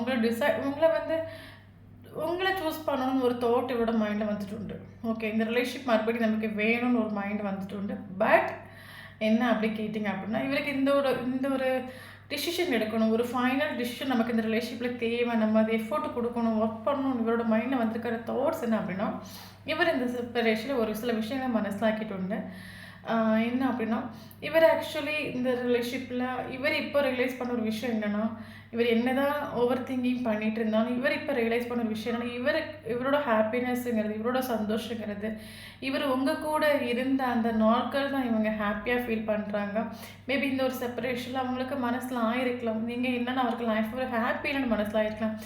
உங்களை சூஸ் பண்ணணும்னு ஒரு தாட் இவரோட மைண்டில் வந்துட்டு ஓகே. இந்த ரிலேஷன்ஷிப் மறுபடியும் நமக்கு வேணும்னு ஒரு மைண்ட் வந்துட்டு பட் என்ன அப்படி கேட்டிங்க அப்படின்னா இவருக்கு இந்த ஒரு டிசிஷன் எடுக்கணும். ஒரு ஃபைனல் டிசிஷன் நமக்கு இந்த ரிலேஷன்ஷிப்பில் தேவை. நம்ம அதை எஃபோர்ட் கொடுக்கணும், ஒர்க் பண்ணணும். இவரோட மைண்டில் வந்திருக்கிற தாட்ஸ் என்ன அப்படின்னா இவர் இந்த செப்பரேஷனில் ஒரு சில விஷயங்களை மனசிலாக்கிட்டு என்ன அப்படின்னா இவர் ஆக்சுவலி இந்த ரிலேஷன்ஷிப்பில் இவர் இப்போ ரியலைஸ் பண்ண ஒரு விஷயம் என்னென்னா இவர் என்ன தான் ஓவர் திங்கிங் பண்ணிகிட்டு இருந்தாலும் இவர் இப்போ ரியலைஸ் பண்ண ஒரு விஷயம் என்னென்னா இவரோட ஹாப்பினஸ்ஸுங்கிறது, இவரோட சந்தோஷங்கிறது, இவர் உங்கள் கூட இருந்த அந்த நாட்கள் தான் இவங்க ஹாப்பியாக ஃபீல் பண்ணுறாங்க. மேபி இந்த ஒரு செப்பரேஷனில் அவங்களுக்கு மனசில் ஆயிருக்கலாம். நீங்கள் என்னென்னா அவருக்கு லைஃப் ஒரு ஹாப்பின்னு மனசில் ஆயிருக்கலாம்.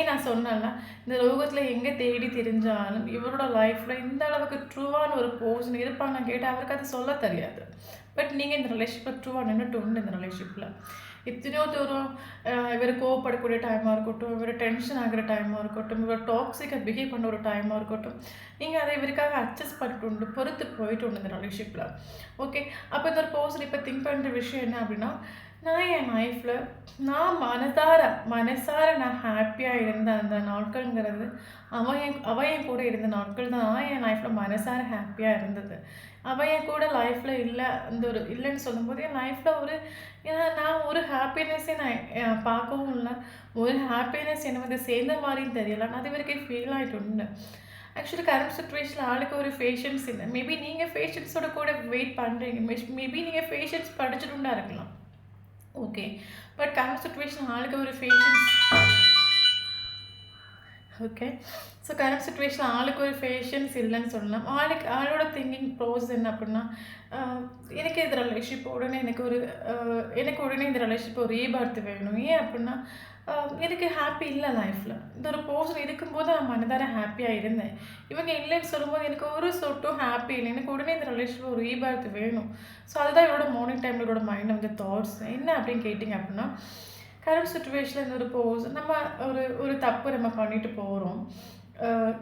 நான் சொன்னேன்ல இந்த லோகத்தில் எங்கே தேடி தெரிஞ்சாலும் இவரோட லைஃப்பில் இந்த அளவுக்கு ட்ரூவான ஒரு பர்சன் இருப்பாங்க கேட்டால் அவருக்கு அது சொல்ல தெரியாது. பட் நீங்கள் இந்த ரிலேஷன்ஷிப்பில் ட்ரூவாக நின்றுட்டு உண்டு. இந்த ரிலேஷன்ஷிப்பில் எத்தனையோ தூரம் இவர் கோவப்படக்கூடிய டைமாக இருக்கட்டும், இவர் டென்ஷன் ஆகிற டைமாக இருக்கட்டும், இவர் டாக்ஸிக்காக பிஹேவ் பண்ண ஒரு டைமாக இருக்கட்டும், நீங்கள் அதை இவருக்காக அட்ஜஸ்ட் பண்ணிட்டு உண்டு, பொறுத்து போயிட்டு உண்டு இந்த ரிலேஷன்ஷிப்பில். ஓகே. அப்போ இந்த ஒரு பர்சன் இப்போ திங்க் பண்ணுற விஷயம் என்ன அப்படின்னா நான் என் லைஃப்பில் நான் மனசார நான் ஹாப்பியாக இருந்த அந்த நாட்கள்ங்கிறது அவன் என் கூட இருந்த நாட்கள் தான் நான் என் லைஃப்பில் மனசார ஹாப்பியாக இருந்தது. அவன் என் கூட லைஃப்பில் இல்லை இல்லைன்னு சொல்லும்போது என் லைஃப்பில் ஏன்னா நான் ஒரு ஹாப்பினஸ்ஸே நான் பார்க்கவும் இல்லை, ஒரு ஹாப்பினஸ் என்னை வந்து சேர்ந்த மாதிரின்னு தெரியல. நான் அது வரைக்கும் ஃபீல் ஆகிட்டு உண்டு. ஆக்சுவலி கரண்ட் சுச்சுவேஷனில் ஆளுக்கு ஒரு ஃபேஷன்ஸ் இல்லை. மேபி நீங்கள் ஃபேஷன்ஸோட கூட வெயிட் பண்ணுறீங்க, மேபி நீங்கள் ஃபேஷன்ஸ் படிச்சுட்டுண்டா இருக்கலாம். ஓகே. பட் கரண்ட் சுச்சுவேஷன் ஆளுக்கு ஒரு ஃபேஷன்ஸ் ஓகே. ஸோ கரண்ட் சிச்சுவேஷனில் ஆளுக்கு ஒரு பேஷன்ஸ் இல்லைன்னு சொல்லலாம். ஆளோட திங்கிங் ப்ரோஸ் என்ன அப்படின்னா, எனக்கு இந்த ரிலேஷன்ஷிப் உடனே எனக்கு உடனே இந்த ரிலேஷன்ஷிப் ஒரு ரீபர்த் வேணும். ஏன் அப்படின்னா, எனக்கு ஹாப்பி இல்லை லைஃப்பில். இந்த ஒரு பர்சன் இருக்கும்போது நான் மனதார ஹாப்பியாக இருந்தேன். இவங்க இல்லைன்னு சொல்லும்போது எனக்கு ஒரு சொட்டும் ஹாப்பி இல்லை. எனக்கு உடனே இந்த ரிலேஷன்ஷிப் ஒரு ரீபர்த் வேணும். ஸோ அதுதான் இவரோட மார்னிங் டைமில் இவரோட மைண்டில் வந்து தாட்ஸ் என்ன அப்படின்னு கேட்டிங்க அப்படின்னா, கரண்ட் சிச்சுவேஷனில் இந்த ஒரு நம்ம ஒரு தப்பு நம்ம பண்ணிட்டு போகிறோம்.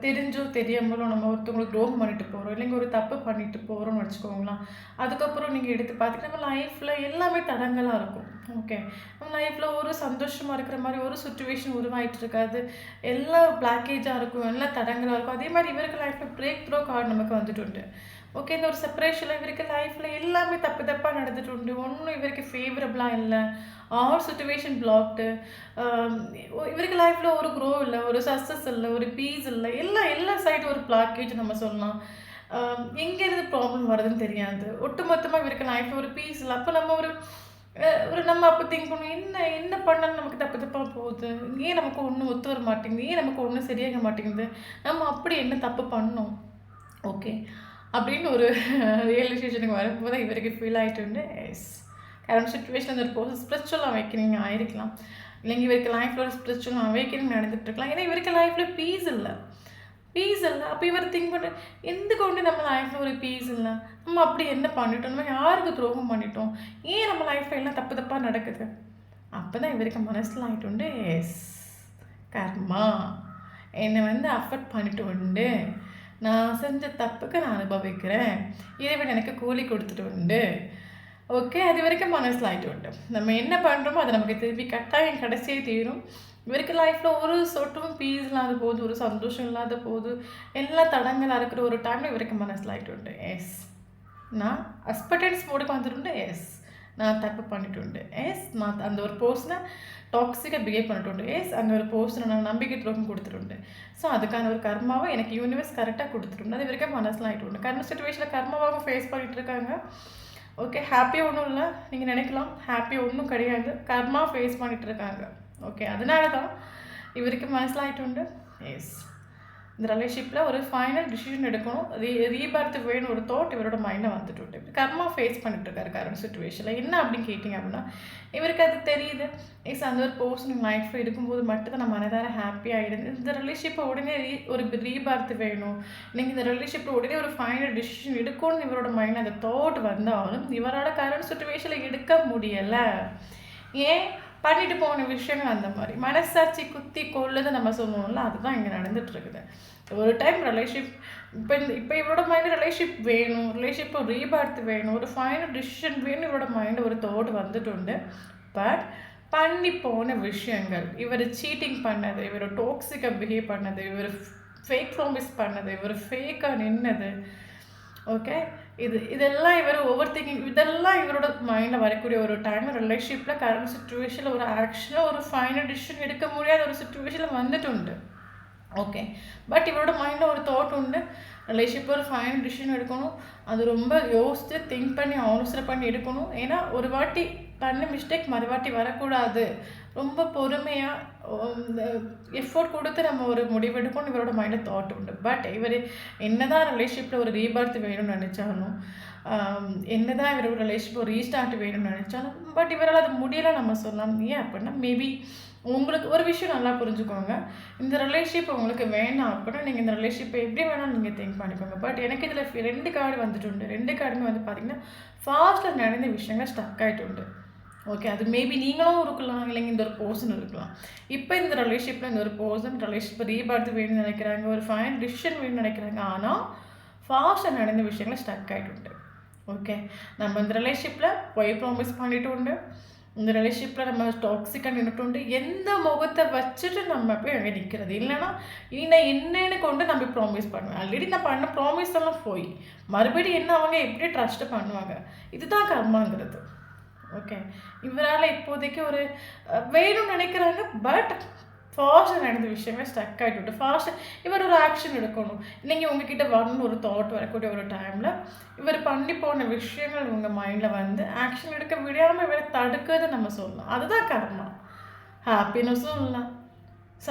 தெரிஞ்சோ தெரியாமலோ நம்ம ஒருத்தவங்களுக்கு துரோகம் பண்ணிட்டு போகிறோம், இல்லைங்க ஒரு தப்பு பண்ணிட்டு போகிறோம்னு வச்சுக்கோங்களேன். அதுக்கப்புறம் நீங்கள் எடுத்து பார்த்துட்டு நம்ம லைஃப்பில் எல்லாமே தடங்கலாக இருக்கும். ஓகே. நம்ம லைஃப்பில் ஒரு சந்தோஷமாக இருக்கிற மாதிரி ஒரு சுச்சுவேஷன் உருவாகிட்டு இருக்காது. எல்லாம் பிளாக்கேஜாக இருக்கும், எல்லாம் தடங்கலாக இருக்கும். அதே மாதிரி இவருக்கு லைஃப்பில் பிரேக் த்ரோ கார்டு நமக்கு வந்துட்டு உண்டு. ஓகே. இந்த ஒரு செப்பரேஷனில் இவருக்கு லைஃப்பில் எல்லாமே தப்பாக நடந்துட்டு உண்டு. ஒன்றும் இவருக்கு ஃபேவரபுளாக இல்லை. All situation blocked. இவருக்கு லைஃப்பில் ஒரு க்ரோ இல்லை, ஒரு சக்ஸஸ் இல்லை, ஒரு பீஸ் இல்லை. எல்லா சைடும் ஒரு பிளாக்கேஜ் நம்ம சொல்லலாம். எங்கேருந்து ப்ராப்ளம் வருதுன்னு தெரியாது. ஒட்டுமொத்தமாக இவருக்கு லைஃப்பில் ஒரு பீஸ் இல்லை. அப்போ நம்ம நம்ம அப்போ திங்க் பண்ணுவோம், என்ன பண்ணாலும் நமக்கு தப்பாக போகுது, ஏன் நமக்கு ஒன்றும் ஒத்து வர மாட்டேங்குது, ஏன் நமக்கு ஒன்றும் சரியாக மாட்டேங்குது, நம்ம அப்படி என்ன தப்பு பண்ணோம். ஓகே. அப்படின்னு ஒரு ரியலைசேஷனுக்கு வரும்போது தான் இவருக்கு ஃபீல் ஆகிட்டு உண்டு. எஸ், கரண்ட் சிச்சுவேஷன் அந்த ஒரு ஸ்பிரிச்சுவல் அவேக்கனிங் ஆயிருக்கலாம், இல்லைங்க இவருக்கு லைஃப்பில் ஒரு ஸ்பிரிச்சுவல் அவேக்கனிங் நடந்துட்டு இருக்கலாம். ஏன்னா இவருக்கு லைஃப்பில் பீஸ் இல்லை. அப்போ இவர் திங்க் பண்ண எந்த கொண்டு நம்ம லைஃப்பில் ஒரு பீஸ் இல்லை, நம்ம அப்படி என்ன பண்ணிட்டோம், நம்ம யாருக்கு துரோகம் பண்ணிட்டோம், ஏன் நம்ம லைஃப்பில் எல்லாம் தப்பாக நடக்குது. அப்போ தான் இவருக்கு மனசில் ஆகிட்டு உண்டு, எஸ் கர்மா என்னை வந்து அஃபெக்ட் பண்ணிட்டு உண்டு, நான் செஞ்ச தப்புக்கு நான் அனுபவிக்கிறேன், இறைவன் எனக்கு கூலி கொடுத்துட்டு உண்டு. ஓகே. அது வரைக்கும் மனசில் ஆகிட்டு உண்டு. நம்ம என்ன பண்ணுறோமோ அதை நமக்கு திருப்பி கட்டாயம் கடைசியே தீரும். இவருக்கு லைஃப்பில் ஒரு சொட்டும் பீஸ் இல்லாத போது, ஒரு சந்தோஷம் இல்லாத போது, எல்லா தடங்களாக இருக்கிற ஒரு டைமில் இவருக்கு மனசில் ஆகிட்டு உண்டு. எஸ், நான் அஸ்பெக்டன்ஸ் மோடுக்கு வந்துட்டு. எஸ், நான் தப்பு பண்ணிட்டு உண்டு. எஸ், நான் அந்த ஒரு பர்சனை டாக்ஸிக்காக பிஹேவ் பண்ணிட்டு உண்டு. எஸ், அந்த ஒரு பர்சனை நான் நம்பிக்கை துரோகம் கொடுத்துட்டு. ஸோ அதுக்கான ஒரு கர்மாவை எனக்கு யூனிவர்ஸ் கரெக்டாக கொடுத்துட்டு. அது வரைக்கும் மனசில் ஆகிட்டு உண்டு. கர்ம சிச்சுவேஷனில் கர்மாவாக ஃபேஸ் பண்ணிகிட்டு இருக்காங்க. ஓகே. ஹாப்பியாக ஒன்றும் இல்லை, நீங்கள் நினைக்கலாம் ஹாப்பியாக ஒன்றும் கிடையாது, கர்மா ஃபேஸ் பண்ணிகிட்டு இருக்காங்க. ஓகே. அதனால தான் இவருக்கு மனசில் ஆகிட்டு உண்டு. எஸ், இந்த ரிலேஷன்ஷிப்பில் ஒரு ஃபைனல் டிசிஷன் எடுக்கணும், ரீபர்த் வேணும் ஒரு தாட் இவரோட மைண்டில் வந்துட்டு உண்டு. கர்மா ஃபேஸ் பண்ணிட்டு இருக்காரு கரண்ட் சிச்சுவேஷனில். என்ன அப்படின்னு கேட்டிங்க அப்படின்னா, இவருக்கு அது தெரியுது. எஸ், அந்த ஒரு பர்சன் லைஃப்பில் இருக்கும்போது மட்டும்தான் நம்ம மனதார ஹாப்பியாக இருந்து இந்த ரிலேஷன்ஷிப்பை உடனே ஒரு ரீபர்த் வேணும், நீங்கள் இந்த ரிலேஷன்ஷிப்பில் உடனே ஒரு ஃபைனல் டிசிஷன் எடுக்கணும்னு இவரோட மைண்டில் அந்த தாட் வந்தாலும் இவரோட கரண்ட் சிச்சுவேஷனில் எடுக்க முடியலை. ஏன்? பண்ணிட்டு போன விஷயங்கள் அந்த மாதிரி மனசாட்சி குத்தி கொள்ளுது நம்ம சொல்லுவோம்ல, அதுதான் இங்கே நடந்துட்டுருக்குது. ஒரு டைம் ரிலேஷன்ஷிப் இப்போ இவரோட மைண்டு ரிலேஷன்ஷிப் வேணும், ரிலேஷன்ஷிப்பை ரீபர்த் வேணும், ஒரு ஃபைனல் டிசிஷன் வேணும், இவரோட மைண்டு ஒரு தாட் வந்துட்டு உண்டு. பட் பண்ணி போன விஷயங்கள், இவர் சீட்டிங் பண்ணது, இவர் டாக்ஸிக்காக பிஹேவ் பண்ணது, இவர் ஃபேக் ப்ராமிஸ் பண்ணது, இவர் ஃபேக்காக நின்னது. ஓகே. இதெல்லாம் இவர் ஓவர் திங்கிங், இதெல்லாம் இவரோட மைண்டில் வரக்கூடிய ஒரு டைம் ரிலேஷன்ஷிப்பில் கரண்ட் சிச்சுவேஷனில் ஒரு ஆக்ஷனாக ஒரு ஃபைனல் டிசிஷன் எடுக்க முடியாத ஒரு சிச்சுவேஷனில் வந்துட்டு உண்டு. ஓகே. பட் இவரோட மைண்டில் ஒரு தாட் உண்டு, ரிலேஷன்ஷிப் ஒரு ஃபைனல் டிசிஷன் எடுக்கணும், அது ரொம்ப யோசித்து திங்க் பண்ணி ஆலோசனை பண்ணி எடுக்கணும். ஏன்னா ஒரு வாட்டி பண்ண மிஸ்டேக் மறுவாட்டி வரக்கூடாது, ரொம்ப பொறுமையாக எஃபோர்ட் கொடுத்து நம்ம ஒரு முடிவெடுக்கணும் இவரோட மைண்டில் தாட் உண்டு. பட் இவர் என்னதான் ரிலேஷன்ஷிப்பில் ஒரு ரீபர்த் வேணும்னு நினச்சாலும், என்னதான் இவர் ஒரு ரிலேஷன்ஷிப் ஒரு ரீஸ்டார்ட் வேணும்னு நினச்சாலும், பட் இவரால் அது முடியலை நம்ம சொல்லலாம். ஏன் அப்படின்னா, மேபி உங்களுக்கு ஒரு விஷயம் நல்லா புரிஞ்சுக்கோங்க, இந்த ரிலேஷன்ஷிப் உங்களுக்கு வேணாம் அப்படின்னா நீங்கள் இந்த ரிலேஷன்ஷிப்பை எப்படி வேணாலும் நீங்கள் திங்க் பண்ணிக்கோங்க. பட் எனக்கு இதில் 2 கார்டு வந்துட்டு உண்டு. 2 கார்டுமே வந்து பார்த்திங்கன்னா ஃபாஸ்ட்டாக நடந்த விஷயங்கள் ஸ்டக் ஆகிட்டு உண்டு. ஓகே. அது மேபி நீங்களும் இருக்கலாம், இல்லைங்க இந்த ஒரு பர்சன் இருக்கலாம். இப்போ இந்த ரிலேஷன்ஷிப்பில் இந்த ஒரு பர்சன் ரிலேஷன்ஷிப்பை ரீபர்த் வேணும்னு நினைக்கிறாங்க, ஒரு ஃபைனல் டிசிஷன் வேணும்னு நினைக்கிறாங்க. ஆனால் ஃபாஸ்ட்டாக நடந்த விஷயங்கள் ஸ்டக் ஆகிட்டு உண்டு. ஓகே. நம்ம இந்த ரிலேஷன்ஷிப்பில் பொய் ப்ராமிஸ் பண்ணிட்டு உண்டு, இந்த ரிலேஷன்ஷிப்பில் நம்ம டாக்ஸிக்காக நின்றுட்டு உண்டு. எந்த முகத்தை வச்சுட்டு நம்ம போய் அங்கே நிற்கிறது, இல்லைன்னா நான் என்னென்னு கொண்டு நம்ம ப்ராமிஸ் பண்ணுவேன். ஆல்ரெடி நான் பண்ண ப்ராமிஸ் எல்லாம் போய் மறுபடியும் என்ன அவங்க எப்படி ட்ரஸ்ட்டு பண்ணுவாங்க. இதுதான் கர்மாங்கிறது. ஓகே. இவரால் இப்போதைக்கு ஒரு வேணும்னு நினைக்கிறாங்க, பட் ஃபாஸ்ட்டாக நடந்த விஷயமே ஸ்டக் ஆகிட்டு ஃபாஸ்ட்டாக இவர் ஒரு ஆக்ஷன் எடுக்கணும். நீங்கள் உங்ககிட்ட வரணும்னு ஒரு தாட் வரக்கூடிய ஒரு டைமில் இவர் பண்ணி போன விஷயங்கள் உங்கள் மைண்டில் வந்து ஆக்ஷன் எடுக்க விடாமல் இவரை தடுக்குதுன்னு நம்ம சொல்லலாம். அதுதான் கர்மா. ஹாப்பினஸும் இல்லை,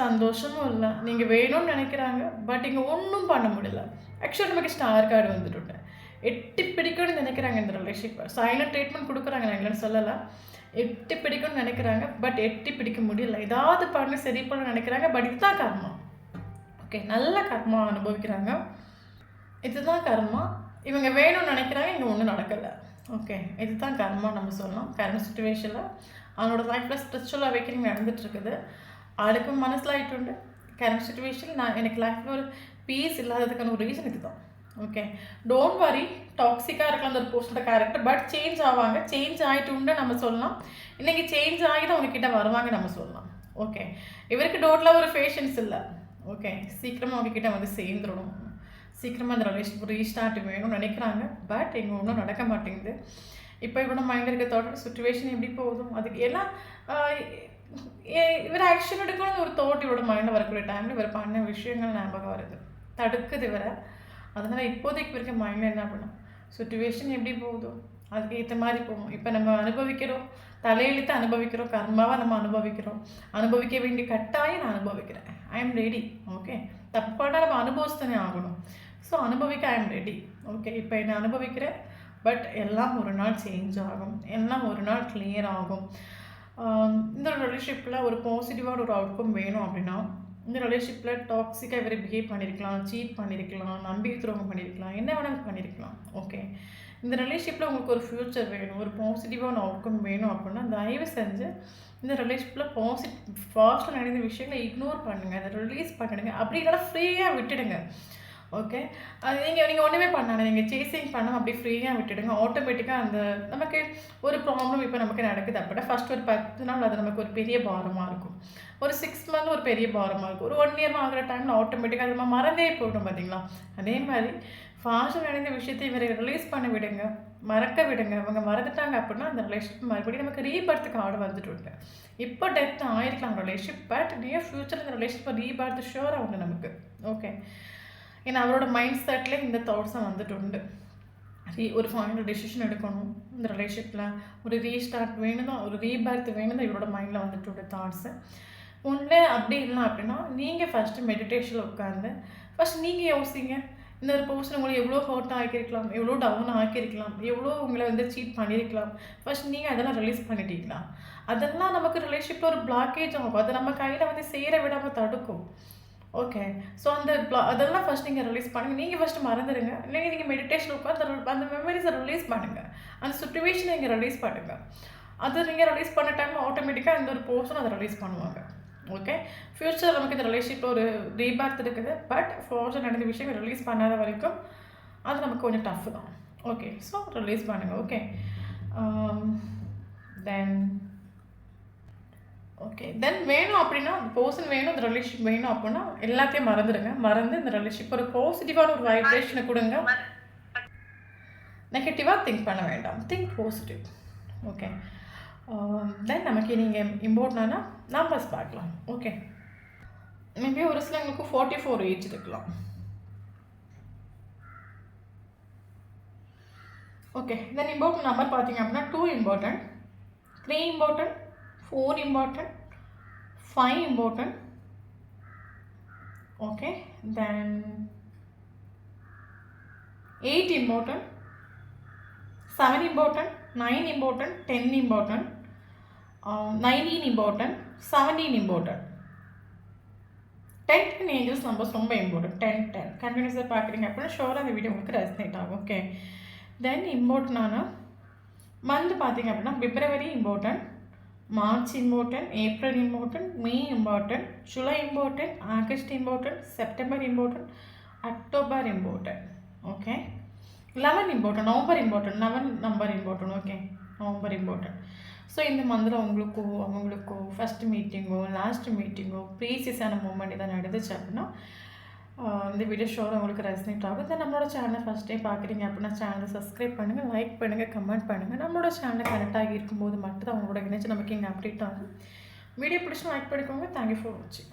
சந்தோஷமும் இல்லை. நீங்கள் வேணும்னு நினைக்கிறாங்க, பட் இங்கே ஒன்றும் பண்ண முடியல. ஆக்சுவலி நமக்கு ஸ்டார் கார்டு வந்துட்டு எட்டி பிடிக்கும்னு நினைக்கிறாங்க இந்த ரிலேஷன்ஷிப்பை. சைலண்ட் ட்ரீட்மெண்ட் கொடுக்குறாங்க, நான் இல்லைன்னு சொல்லலை. எட்டி பிடிக்கும்னு நினைக்கிறாங்க, பட் எட்டி பிடிக்க முடியல. ஏதாவது பண்ணி சரி பண்ண நினைக்கிறாங்க, பட் இதுதான் கர்மா. ஓகே, நல்ல கர்மா அனுபவிக்கிறாங்க. இதுதான் கர்மா. இவங்க வேணும்னு நினைக்கிறாங்க, இங்கே ஒன்றும் நடக்கலை. ஓகே, இதுதான் கர்மா நம்ம சொல்லலாம். கரண்ட் சுச்சுவேஷனில் அவனோட லைஃப்பில் ஸ்பிரிச்சுவல் அவேக்கனிங் நடந்துகிட்ருக்குது. ஆளுக்கும் மனசில் ஆகிட்டு கரண்ட் சுச்சுவேஷன் எனக்கு லைஃப்பில் ஒரு பீஸ் இல்லாததுக்கான ஒரு ரீசன் இது தான். Okay, don't worry. டாக்ஸிக்காக இருக்கலாம் அந்த ஒரு போஸ்டோட கேரக்டர், பட் சேஞ்ச் ஆவாங்க. சேஞ்ச் ஆகிட்டு நம்ம சொல்லலாம். இன்றைக்கி சேஞ்ச் ஆகி தான் உங்ககிட்ட வருவாங்க நம்ம சொல்லலாம். ஓகே, இவருக்கு டோட்டலாக ஒரு ஃபேஷன்ஸ் இல்லை. ஓகே, சீக்கிரமாக உங்ககிட்ட வந்து சேர்ந்துடணும், சீக்கிரமாக அந்த ரிலேஷன்ஷிப் ரீஸ்டார்ட் வேணும்னு நினைக்கிறாங்க, பட் இங்கே ஒன்றும் நடக்க மாட்டேங்குது. இப்போ இவரோட மைண்டில் இருக்க தோட்டோட சுச்சுவேஷன் எப்படி போகுதும் அதுக்கு எல்லாம் இவர் ஆக்ஷன் எடுக்கணும்னு ஒரு தோட் இவரோட மைண்டில் வரக்கூடிய டைமில் இவர் பண்ண விஷயங்கள் ஞாபகம் வருது, தடுக்குது இவரை. அதனால் இப்போதைக்கு இருக்க மைண்டில் என்ன பண்ணணும், சுச்சுவேஷன் எப்படி போகுதோ அதுக்கு ஏற்ற மாதிரி போகும். இப்போ நம்ம அனுபவிக்கிறோம், தலையெழுத்து அனுபவிக்கிறோம், கர்மாவை நம்ம அனுபவிக்கிறோம். அனுபவிக்க வேண்டிய கட்டாயம் நான் அனுபவிக்கிறேன். I am ready. ஓகே, தப்பான நம்ம அனுபவிச்சுதானே ஆகணும். ஸோ அனுபவிக்க ஐ எம் ரெடி. ஓகே, இப்போ என்ன அனுபவிக்கிறேன், பட் எல்லாம் ஒரு நாள் சேஞ்ச் ஆகும், எல்லாம் ஒரு நாள் கிளியர் ஆகும். இந்த ரிலேஷன்ஷிப்பில் ஒரு பாசிட்டிவான ஒரு அவுட்கம் வேணும் அப்படின்னா, இந்த ரிலேஷன்ஷிப்பில் டாக்ஸிக்காக இவரை பிஹேவ் பண்ணியிருக்கலாம், சீட் பண்ணியிருக்கலாம், நம்பிக்கை துரோகம் பண்ணியிருக்கலாம், என்ன வேணாலும் பண்ணியிருக்கலாம். ஓகே, இந்த ரிலேஷன்ஷிப்பில் உங்களுக்கு ஒரு ஃப்யூச்சர் வேணும், ஒரு பாசிட்டிவான அவுட்கம் வேணும் அப்படின்னா தயவு செஞ்சு இந்த ரிலேஷன்ஷிப்பில் ஃபாஸ்ட்டில் நடந்த விஷயங்களை இக்னோர் பண்ணுங்கள், அதை ரிலீஸ் பண்ணிடுங்க. அப்படி இல்லைனா ஃப்ரீயாக விட்டுடுங்க. ஓகே, அது நீங்கள் ஒன்றுமே பண்ணாங்க, நீங்கள் சேசிங் பண்ணாமல் அப்படி ஃப்ரீயாக விட்டுடுங்க. ஆட்டோமேட்டிக்காக அந்த நமக்கு ஒரு ப்ராப்ளம் இப்போ நமக்கு நடக்குது அப்படின்னா ஃபஸ்ட் ஒரு 10 நாள் அது நமக்கு ஒரு பெரிய பாரமாக இருக்கும், ஒரு 6 மந்த் ஒரு பெரிய பாரமாக இருக்கும், ஒரு 1 இயர் ஆகிற டைமில் ஆட்டோமேட்டிக்காக அது நம்ம மறந்தே போய்டும். பார்த்தீங்களா, அதே மாதிரி ஃபாஸ்ட்டாக நடந்த விஷயத்தை இவரை ரிலீஸ் பண்ண விடுங்க, மறக்க விடுங்க. அவங்க மறந்துட்டாங்க அப்படின்னா அந்த ரிலேஷன்ஷிப் மறுபடியும் நமக்கு ரீபர்த்துக்கு ஆடு வந்துட்டு இப்போ டெத் ஆகிருக்கலாம் ரிலேஷன்ஷிப், பட் நியர் ஃப்யூச்சர் இந்த ரிலேஷன்ஷிப் ரீபர்த் ஷூராக உண்டு நமக்கு. ஓகே, ஏன்னா அவரோட மைண்ட் செட்டில் இந்த தாட்ஸும் வந்துட்டு உண்டு. ஒரு ஃபைனல் டெசிஷன் எடுக்கணும் இந்த ரிலேஷன்ஷிப்பில், ஒரு ரீஸ்டார்ட் வேணும் தான், ஒரு ரீபர்த் வேணும் தான் இவரோட மைண்டில் வந்துட்டு உண்டு தாட்ஸு. ஒன்று அப்படி இல்லை அப்படின்னா நீங்கள் ஃபஸ்ட்டு மெடிடேஷனில் உட்காந்து ஃபஸ்ட் நீங்கள் யோசிங்க, இந்த ஒரு பர்சன் உங்களை எவ்வளோ ஹர்ட் ஆக்கியிருக்கலாம், எவ்வளோ டவுன் ஆக்கியிருக்கலாம், எவ்வளோ உங்களை வந்து சீட் பண்ணியிருக்கலாம். ஃபஸ்ட் நீங்கள் அதெல்லாம் ரிலீஸ் பண்ணிட்டீங்களா? அதெல்லாம் நமக்கு ரிலேஷன்ஷிப்பில் ஒரு பிளாக்கேஜ் ஆகும், அது நம்ம கையில் வந்து சேர விடாமல் தடுக்கும். ஓகே, ஸோ அதெல்லாம் ஃபஸ்ட் நீங்கள் ரிலீஸ் பண்ணுங்கள். நீங்கள் ஃபஸ்ட்டு மறந்துடுங்க, இல்லைங்க நீங்கள் மெடிடேஷன் உட்காந்து அந்த மெமரிஸை ரிலீஸ் பண்ணுங்கள், அந்த சுச்சுவேஷனை நீங்கள் ரிலீஸ் பண்ணுங்கள். அது நீங்கள் ரிலீஸ் பண்ண டைம் ஆட்டோமேட்டிக்காக இந்த ஒரு பர்சன் அதை ரிலீஸ் பண்ணுவாங்க. ஓகே, ஃப்யூச்சர் நமக்கு இந்த ரிலேஷன்ஷிப்பில் ஒரு ரீபர்த் இருக்குது, பட் ஃபார்ச்சர் நடந்த விஷயம் ரிலீஸ் பண்ணாத வரைக்கும் அது நமக்கு கொஞ்சம் டஃப் தான். ஓகே, ஸோ ரிலீஸ் பண்ணுங்கள். ஓகே, தென் வேணும் அப்படின்னா அந்த பர்சன் வேணும், இந்த ரிலேஷன்ஷிப் வேணும் அப்படின்னா எல்லாத்தையும் மறந்துடுங்க. மறந்து இந்த ரிலேஷன்ஷிப் ஒரு பாசிட்டிவான ஒரு வைப்ரேஷனை கொடுங்க. நெகட்டிவாக திங்க் பண்ண வேண்டாம், திங்க் பாசிட்டிவ். ஓகே, தென் நமக்கு நீங்கள் இம்பார்ட்டன்டான நம்பர்ஸ் பார்க்கலாம். ஓகே, மேபி ஒரு சிலங்களுக்கு 44 ஏஜ் இருக்கலாம். ஓகே, தென் இம்பார்ட்டன்ட் நம்பர் பார்த்தீங்க அப்படின்னா 2 important, 3 important, 4 important, 5 important. Okay, then 8 important, 7 important, 9 important, 10 important, 19 important, 17 important. 10 angels numbers ரொம்ப இம்பார்ட்டன்ட். 10 கண்டினியூஸாக பார்க்குறீங்க அப்படின்னா ஷோராக அந்த வீடியோ உங்களுக்கு ரெசனேட் ஆகும். ஓகே, தென் இம்பார்ட்டண்டான மந்த் பார்த்தீங்க அப்படின்னா February important, March important, April important, May important, July important, August important, September important, October important. Okay, 11 important, November important, 11 number important. Okay, November important. So இந்த மந்தில் அவங்களுக்கோ ஃபஸ்ட் மீட்டிங்கோ last மீட்டிங்கோ ப்ரீசியஸான மூமெண்ட் எதாவது நடந்துச்சு அப்படின்னா இந்த வீடியோ ஷோவில் உங்களுக்கு ரெசனேட் ஆகும். இதை நம்மளோட சேனலை ஃபஸ்ட் டைம் பார்க்குறீங்க அப்படின்னா சேனலை சப்ஸ்கிரைப் பண்ணுங்கள், லைக் பண்ணுங்கள், கமெண்ட் பண்ணுங்கள். நம்மளோட சேனலை கரெக்டாக இருக்கும்போது மட்டும் அவங்களோட இணைச்சு நமக்கு இங்கே அப்டேட் ஆகும். வீடியோ பிடிச்சி லைக் பண்ணிக்கோங்க. தேங்க்யூ ஃபார் வாட்சிங்.